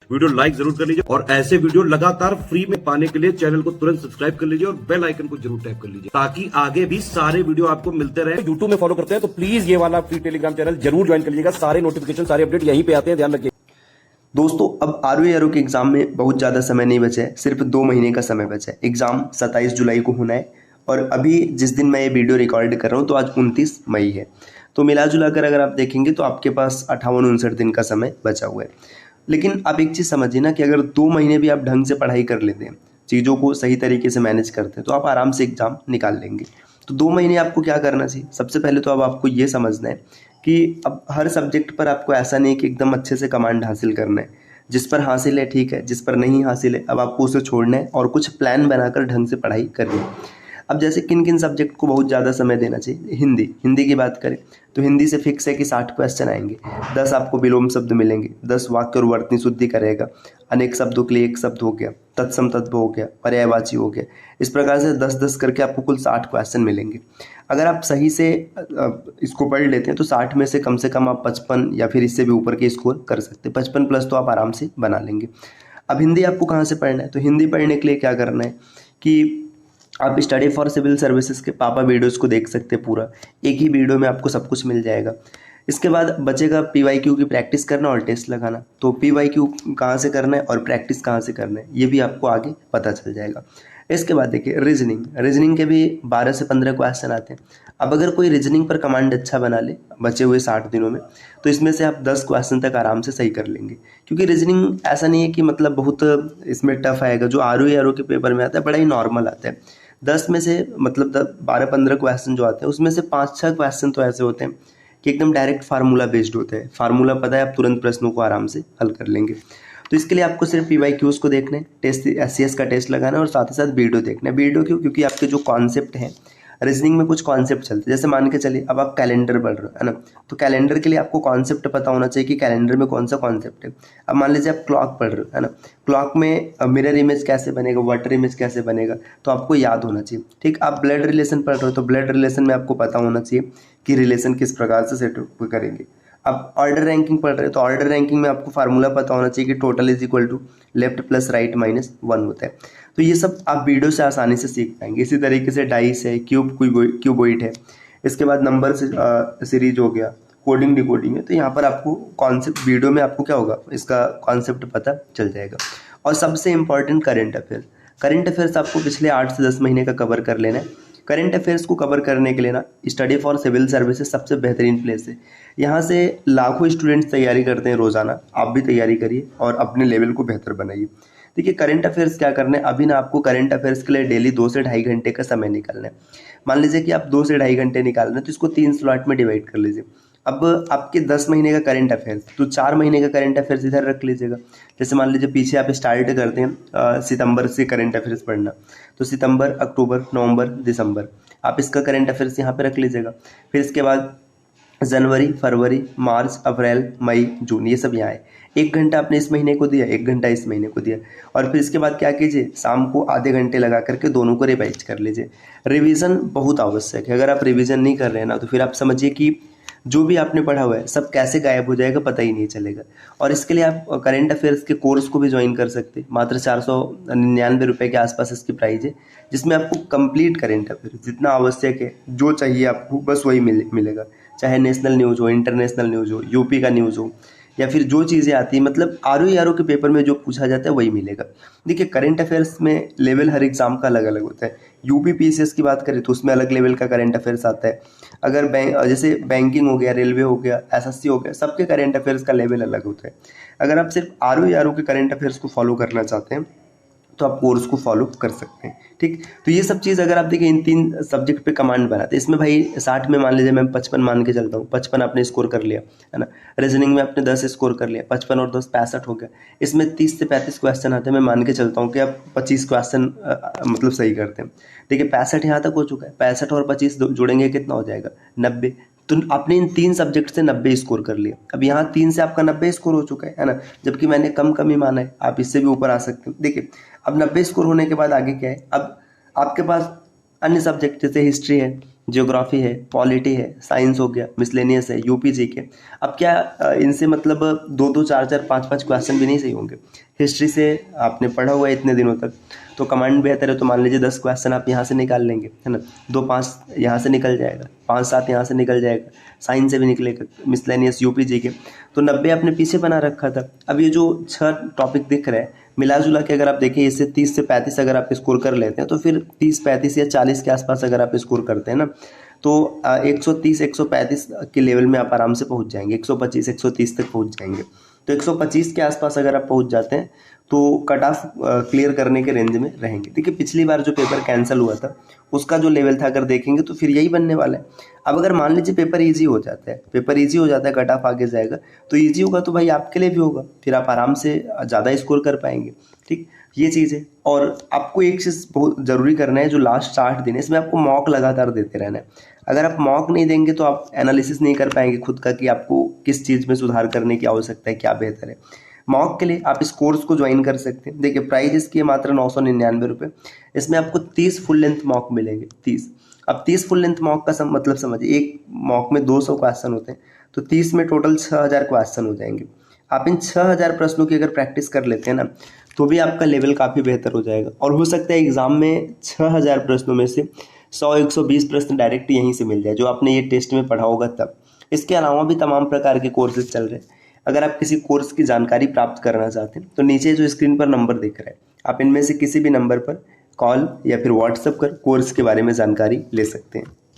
Video like जरूर कर लीजिए और ऐसे वीडियो लगातार फ्री में पाने के लिए चैनल को तुरंत सब्सक्राइब कर लीजिए और बेल आइकन को जरूर टैप कर लीजिए ताकि आगे भी सारे वीडियो आपको मिलते रहे। यूट्यूब में फॉलो करते हैं तो प्लीज ये वाला फ्री टेलीग्राम चैनल जरूर ज्वाइन कर लीजिएगा। सारे नोटिफिकेशन सारे अपडेट यहीं पे आते हैं, ध्यान रखिए। दोस्तों अब आरओ के एग्ज़ाम में बहुत ज़्यादा समय नहीं बचा है, सिर्फ 2 महीने का समय बचा है। एग्ज़ाम 27 जुलाई को होना है और अभी जिस दिन मैं ये वीडियो रिकॉर्ड कर रहा हूँ तो आज 29 मई है। तो मिला जुला कर अगर आप देखेंगे तो आपके पास 58-59 दिन का समय बचा हुआ है। लेकिन आप एक चीज़ समझिए ना कि अगर 2 महीने भी आप ढंग से पढ़ाई कर लेते हैं, चीज़ों को सही तरीके से मैनेज करते हैं, तो आप आराम से एग्ज़ाम निकाल लेंगे। तो 2 महीने आपको क्या करना चाहिए? सबसे पहले तो अब आपको ये समझना है कि अब हर सब्जेक्ट पर आपको ऐसा नहीं कि एकदम अच्छे से कमांड हासिल करना है। जिस पर हासिल है ठीक है, जिस पर नहीं हासिल है अब आपको उसे छोड़ना है और कुछ प्लान बनाकर ढंग से पढ़ाई करनी है। अब जैसे किन किन सब्जेक्ट को बहुत ज़्यादा समय देना चाहिए? हिंदी की बात करें तो हिंदी से फिक्स है कि 60 क्वेश्चन आएंगे, 10 आपको विलोम शब्द मिलेंगे, 10 वाक्य और वर्तनी शुद्धि करेगा, अनेक शब्दों के लिए एक शब्द हो गया, तत्सम तत्व हो गया, पर्यायवाची हो गया। इस प्रकार से 10-10 करके आपको कुल 60 क्वेश्चन मिलेंगे। अगर आप सही से इसको पढ़ लेते हैं तो 60 में से कम आप 55 या फिर इससे भी ऊपर के स्कोर कर सकते हैं। 55 प्लस तो आप आराम से बना लेंगे। अब हिंदी आपको कहाँ से पढ़ना है? तो हिंदी पढ़ने के लिए क्या करना है कि आप स्टडी फॉर सिविल सर्विसेज के पापा वीडियोस को देख सकते हैं। पूरा एक ही वीडियो में आपको सब कुछ मिल जाएगा। इसके बाद बचेगा PYQ की प्रैक्टिस करना और टेस्ट लगाना। तो PYQ कहाँ से करना है और प्रैक्टिस कहाँ से करना है ये भी आपको आगे पता चल जाएगा। इसके बाद देखिए रीजनिंग के भी 12 से 15 क्वेश्चन आते हैं। अब अगर कोई रीजनिंग पर कमांड अच्छा बना ले बचे हुए 60 दिनों में तो इसमें से आप 10 क्वेश्चन तक आराम से सही कर लेंगे। क्योंकि रीजनिंग ऐसा नहीं है कि मतलब बहुत इसमें टफ आएगा। जो RO के पेपर में आता है बड़ा ही नॉर्मल आता है। 10 में से मतलब 12-15 क्वेश्चन जो आते हैं उसमें से 5-6 क्वेश्चन तो ऐसे होते हैं कि एकदम डायरेक्ट फार्मूला बेस्ड होते हैं। फार्मूला पता है, आप तुरंत प्रश्नों को आराम से हल कर लेंगे। तो इसके लिए आपको सिर्फ PYQs को देखना है, टेस्ट SCS का टेस्ट लगाना है और साथ ही साथ वीडियो देखना है। वीडियो क्यों? क्योंकि आपके जो कॉन्सेप्ट हैं रीजनिंग में कुछ कॉन्सेप्ट चलते हैं। जैसे मान के चलिए अब आप कैलेंडर पढ़ रहे हो है ना, तो कैलेंडर के लिए आपको कॉन्सेप्ट पता होना चाहिए कि कैलेंडर में कौन सा कॉन्सेप्ट है। अब मान लीजिए आप क्लॉक पढ़ रहे हो है ना, क्लॉक में मिरर इमेज कैसे बनेगा, वाटर इमेज कैसे बनेगा, तो आपको याद होना चाहिए। ठीक, आप ब्लड रिलेशन पढ़ रहे हो तो ब्लड रिलेशन में आपको पता होना चाहिए कि रिलेशन किस प्रकार से सेट करेंगे। अब ऑर्डर रैंकिंग पढ़ रहे हो तो ऑर्डर रैंकिंग में आपको फार्मूला पता होना चाहिए कि total is equal to left plus right minus 1 होता है। तो ये सब आप वीडियो से आसानी से सीख पाएंगे। इसी तरीके से डाइस है, क्यूबॉइड है, इसके बाद नंबर सीरीज हो गया, कोडिंग डिकोडिंग है। तो यहाँ पर आपको कॉन्सेप्ट वीडियो में आपको क्या होगा, इसका कॉन्सेप्ट पता चल जाएगा। और सबसे इंपॉर्टेंट करंट अफेयर्स आपको पिछले 8 से 10 महीने का कवर कर लेना है। करंट अफेयर्स को कवर करने के लिए ना स्टडी फॉर सिविल सर्विसेज सबसे बेहतरीन प्लेस है। यहाँ से लाखों स्टूडेंट्स तैयारी करते हैं रोजाना, आप भी तैयारी करिए और अपने लेवल को बेहतर बनाइए। देखिए करंट अफेयर्स क्या करना है, अभी ना आपको करंट अफेयर्स के लिए डेली 2 से ढाई घंटे का समय निकालना है। मान लीजिए कि आप 2 से ढाई घंटे निकाल रहे हैं तो इसको 3 स्लॉट में डिवाइड कर लीजिए। अब आपके 10 महीने का करंट अफेयर्स तो 4 महीने का करंट अफेयर्स इधर रख लीजिएगा। जैसे मान लीजिए पीछे आप स्टार्ट करते हैं सितंबर से करंट अफेयर्स पढ़ना, तो सितंबर, अक्टूबर, नवंबर, दिसंबर आप इसका करंट अफेयर्स यहाँ पे रख लीजिएगा। फिर इसके बाद जनवरी, फरवरी, मार्च, अप्रैल, मई, जून, ये सब यहाँ है। 1 घंटा आपने इस महीने को दिया, 1 घंटा इस महीने को दिया। और फिर इसके बाद क्या कीजिए, शाम को आधे घंटे लगा करके दोनों को रिवाइज कर लीजिए। रिवीजन बहुत आवश्यक है। अगर आप रिवीजन नहीं कर रहे हैं ना तो फिर आप समझिए कि जो भी आपने पढ़ा हुआ है सब कैसे गायब हो जाएगा पता ही नहीं चलेगा। और इसके लिए आप करंट अफेयर्स के कोर्स को भी ज्वाइन कर सकते हैं। मात्र 499 रुपये के आसपास इसकी प्राइस है, जिसमें आपको कंप्लीट करंट अफेयर्स जितना आवश्यक है, जो चाहिए आपको बस वही मिलेगा। चाहे नेशनल न्यूज़ हो, इंटरनेशनल न्यूज़ हो, यूपी का न्यूज़ हो, या फिर जो चीज़ें आती हैं, मतलब RO के पेपर में जो पूछा जाता है वही मिलेगा। देखिए करंट अफेयर्स में लेवल हर एग्जाम का अलग अलग होता है। यूपी PCS की बात करें तो उसमें अलग लेवल का करंट अफेयर्स आता है। अगर जैसे बैंकिंग हो गया, रेलवे हो गया, SSC हो गया, सबके करंट अफेयर्स का लेवल अलग होता है। अगर आप सिर्फ RO के करंट अफेयर्स को फॉलो करना चाहते हैं तो आप कोर्स को फॉलो कर सकते हैं। ठीक, तो ये सब चीज़ अगर आप देखिए इन 3 सब्जेक्ट पे कमांड बनाते हैं, इसमें भाई 60 में मान लीजिए मैं 55 मान के चलता हूँ, 55 आपने स्कोर कर लिया है ना। रीजनिंग में आपने 10 स्कोर कर लिया, 55 और 10 65 हो गया। इसमें 30 से 35 क्वेश्चन आते हैं, मैं मान के चलता हूँ कि आप 25 क्वेश्चन मतलब सही करते हैं। देखिए 65 यहाँ तक हो चुका है, 65 और 25 जोड़ेंगे कितना हो जाएगा, 90। तो आपने इन 3 सब्जेक्ट से 90 स्कोर कर लिया। अब यहाँ 3 से आपका 90 स्कोर हो चुका है ना, जबकि मैंने कम ही माना है, आप इससे भी ऊपर आ सकते हैं। देखिए अब 90 स्कोर होने के बाद आगे क्या है, अब आपके पास अन्य सब्जेक्ट जैसे हिस्ट्री है, ज्योग्राफी है, पॉलिटी है, साइंस हो गया, मिसलेनियस है, यूपी जीके। अब क्या इनसे मतलब 2-2, 4-4, 5-5 क्वेश्चन भी नहीं सही होंगे। हिस्ट्री से आपने पढ़ा हुआ है इतने दिनों तक, तो कमांड बेहतर है, तो मान लीजिए 10 क्वेश्चन आप यहाँ से निकाल लेंगे, है ना। 2-5 यहाँ से निकल जाएगा, 5-7 यहाँ से निकल जाएगा, साइंस से भी निकलेगा, मिसलेनियस, यूपी जीके। तो 90 आपने पीछे बना रखा था। अब ये जो 6 टॉपिक दिख रहे हैं, मिला जुला के अगर आप देखें, इससे 30 से 35 अगर आप स्कोर कर लेते हैं, तो फिर 30, 35 या 40 के आसपास अगर आप स्कोर करते हैं ना, तो 130, 135 के लेवल में आप आराम से पहुंच जाएंगे, 125, 130 तक पहुंच जाएंगे। तो 125 के आसपास अगर आप पहुंच जाते हैं तो कट ऑफ क्लियर करने के रेंज में रहेंगे। देखिए पिछली बार जो पेपर कैंसिल हुआ था उसका जो लेवल था अगर देखेंगे तो फिर यही बनने वाला है। अब अगर मान लीजिए पेपर इजी हो जाता है, कट ऑफ आगे जाएगा, तो इजी होगा तो भाई आपके लिए भी होगा, फिर आप आराम से ज़्यादा स्कोर कर पाएंगे। ठीक, ये चीज़ है। और आपको एक चीज़ बहुत ज़रूरी करना है, जो लास्ट 60 दिन है इसमें आपको मॉक लगातार देते रहना है। अगर आप मॉक नहीं देंगे तो आप एनालिसिस नहीं कर पाएंगे खुद का कि आपको किस चीज़ में सुधार करने की आवश्यकता है, क्या बेहतर है। मॉक के लिए आप इस कोर्स को ज्वाइन कर सकते हैं। देखिए प्राइस इसकी है मात्र 999 रुपये। इसमें आपको 30 फुल लेंथ मॉक मिलेंगे, 30। अब 30 फुल लेंथ मॉक का मतलब समझिए, एक मॉक में 200 क्वेश्चन होते हैं, तो 30 में टोटल 6000 क्वेश्चन हो जाएंगे। आप इन 6000 प्रश्नों की अगर प्रैक्टिस कर लेते हैं ना, तो भी आपका लेवल काफ़ी बेहतर हो जाएगा। और हो सकता है एग्जाम में 6000 प्रश्नों में से 100-120 प्रश्न डायरेक्ट यहीं से मिल जाए, जो आपने ये टेस्ट में पढ़ा होगा तब। इसके अलावा भी तमाम प्रकार के कोर्सेज चल रहे हैं। अगर आप किसी कोर्स की जानकारी प्राप्त करना चाहते हैं तो नीचे जो स्क्रीन पर नंबर दिख रहा है, आप इनमें से किसी भी नंबर पर कॉल या फिर व्हाट्सएप कर कोर्स के बारे में जानकारी ले सकते हैं।